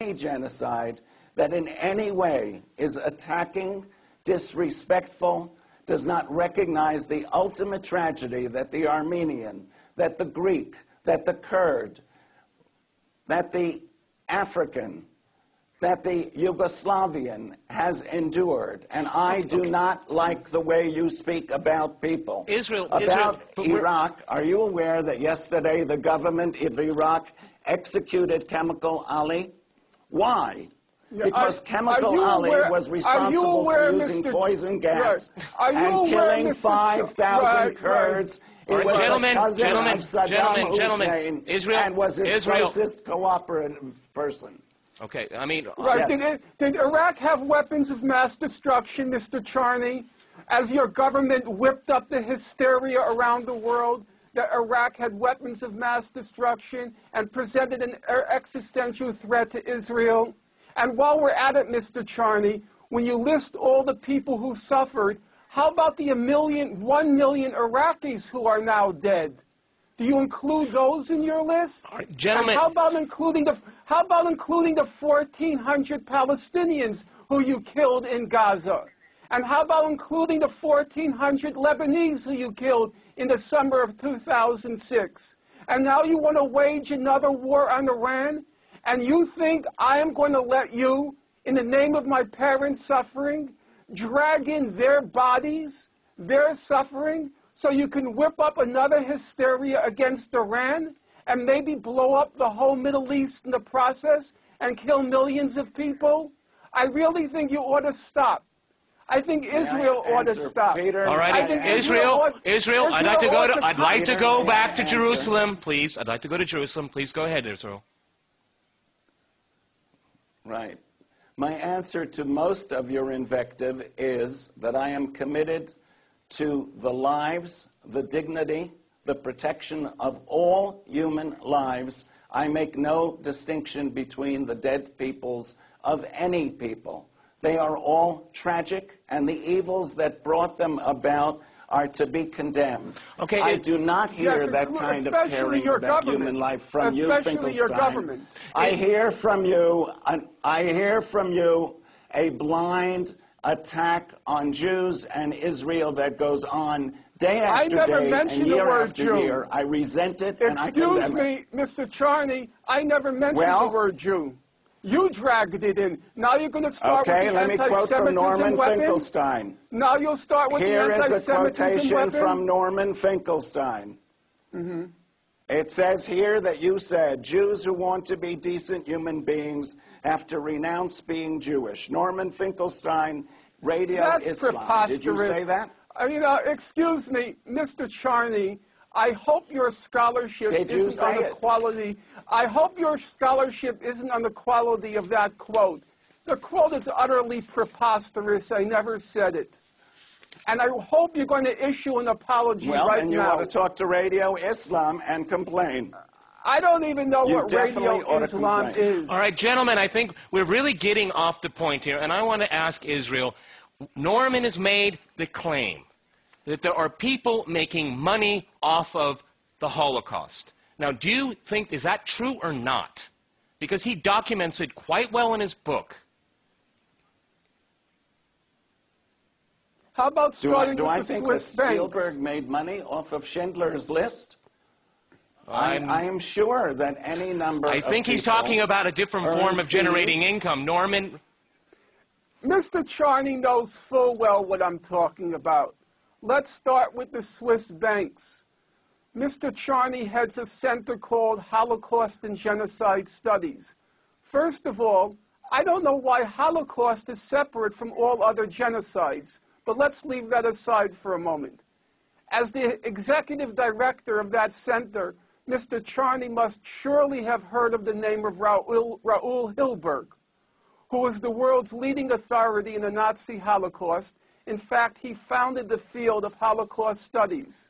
any genocide that in any way is attacking, disrespectful, does not recognize the ultimate tragedy that the Armenian, that the Greek, that the Kurd, that the African, that the Yugoslavian has endured. And I do not like the way you speak about people. About Iraq, are you aware that yesterday the government of Iraq executed Chemical Ali? Why? Because Chemical Ali was responsible for using poison gas and killing 5,000 Kurds. It was the cousin of Saddam Hussein and was his closest cooperative person. Okay, I mean... Right, yes. Did Iraq have weapons of mass destruction, Mr. Charney, as your government whipped up the hysteria around the world that Iraq had weapons of mass destruction and presented an existential threat to Israel? And while we're at it, Mr. Charney, when you list all the people who suffered, how about the 1 million Iraqis who are now dead? Do you include those in your list? Gentlemen, and how about including the 1,400 Palestinians who you killed in Gaza? And how about including the 1,400 Lebanese who you killed in the summer of 2006? And now you want to wage another war on Iran? And you think I am going to let you, in the name of my parents' suffering, drag in their bodies, their suffering, so you can whip up another hysteria against Iran and maybe blow up the whole Middle East in the process and kill millions of people? I really think you ought to stop. I think Israel ought to stop. Peter, all right, Israel, I'd like to go back to Jerusalem, please. I'd like to go to Jerusalem. Please go ahead, Israel. Right. My answer to most of your invective is that I am committed to the lives, the dignity, the protection of all human lives. I make no distinction between the dead peoples of any people. They are all tragic, and the evils that brought them about are to be condemned. Okay, I do not hear that kind of caring about human life from you, Finkelstein. Your government. I hear from you a blind attack on Jews and Israel that goes on day after day and year after year. I resent it and I condemn it. Excuse me, Mr. Charney, I never mentioned the word Jew. You dragged it in. Now you're going to start with the anti-Semitism weapon? Okay, let me quote from Norman Finkelstein. Now you'll start with the anti-Semitism weapon? Here is a quotation from Norman Finkelstein. Mm-hmm. It says here that you said, Jews who want to be decent human beings have to renounce being Jewish. Norman Finkelstein, Radio That's Islam. Preposterous. Did you say that? Excuse me, Mr. Charney, I hope your scholarship isn't on the quality. I hope your scholarship isn't on the quality of that quote. The quote is utterly preposterous. I never said it. And I hope you're going to issue an apology right now. Well, and you ought to talk to Radio Islam and complain. I don't even know what Radio Islam is. All right, gentlemen, I think we're really getting off the point here, and I want to ask Israel. Norman has made the claim that there are people making money off of the Holocaust. Now, do you think, is that true or not? Because he documents it quite well in his book. How about starting with the Swiss banks? Do I think that Spielberg made money off of Schindler's List? I am sure that any number of people... I think he's talking about a different form of generating income. Norman? Mr. Charney knows full well what I'm talking about. Let's start with the Swiss banks. Mr. Charney heads a center called Holocaust and Genocide Studies. First of all, I don't know why Holocaust is separate from all other genocides, but let's leave that aside for a moment. As the executive director of that center, Mr. Charney must surely have heard of the name of Raoul Hilberg, who was the world's leading authority in the Nazi Holocaust. In fact, he founded the field of Holocaust studies.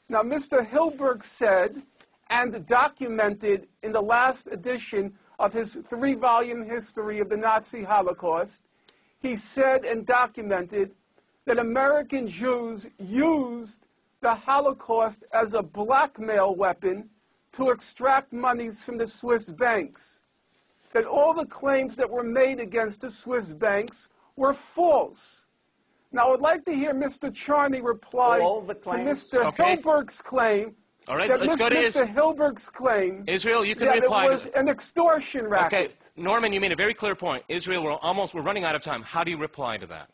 Now, Mr. Hilberg said and documented in the last edition of his 3-volume history of the Nazi Holocaust, he said and documented that American Jews used the Holocaust as a blackmail weapon to extract monies from the Swiss banks. that all the claims that were made against the Swiss banks were false. Now, I'd like to hear Mr. Charney reply All the to claims? Mr. Okay. Hilberg's claim. All right, That let's go to Mr. Hilberg's claim Israel, you can that reply it to was that. an extortion racket. Okay, Norman, you made a very clear point. Israel, we're running out of time. How do you reply to that?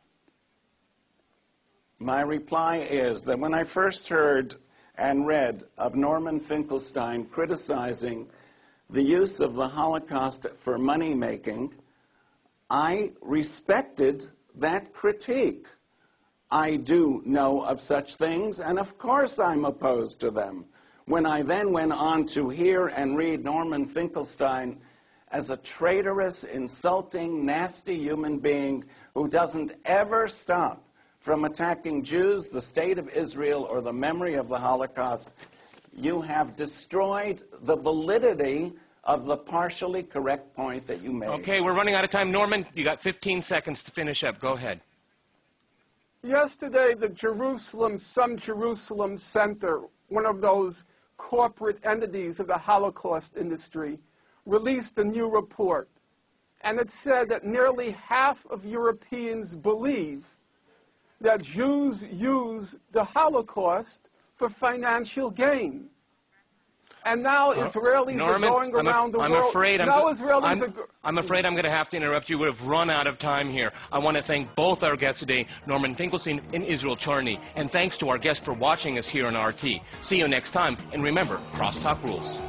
My reply is that when I first heard and read of Norman Finkelstein criticizing the use of the Holocaust for money-making, I respected that critique. I do know of such things, and of course I'm opposed to them. When I then went on to hear and read Norman Finkelstein as a traitorous, insulting, nasty human being who doesn't ever stop from attacking Jews, the state of Israel, or the memory of the Holocaust, you have destroyed the validity of the partially correct point that you made. Okay, we're running out of time. Norman, you got 15 seconds to finish up. Go ahead. Yesterday, the Some Jerusalem Center, one of those corporate entities of the Holocaust industry, released a new report. And it said that nearly half of Europeans believe that Jews use the Holocaust for financial gain. And now Israelis Norman, are going around the world. I'm afraid I'm going to have to interrupt you. We've run out of time here. I want to thank both our guests today, Norman Finkelstein and Israel Charney. And thanks to our guests for watching us here on RT. See you next time. And remember, crosstalk rules.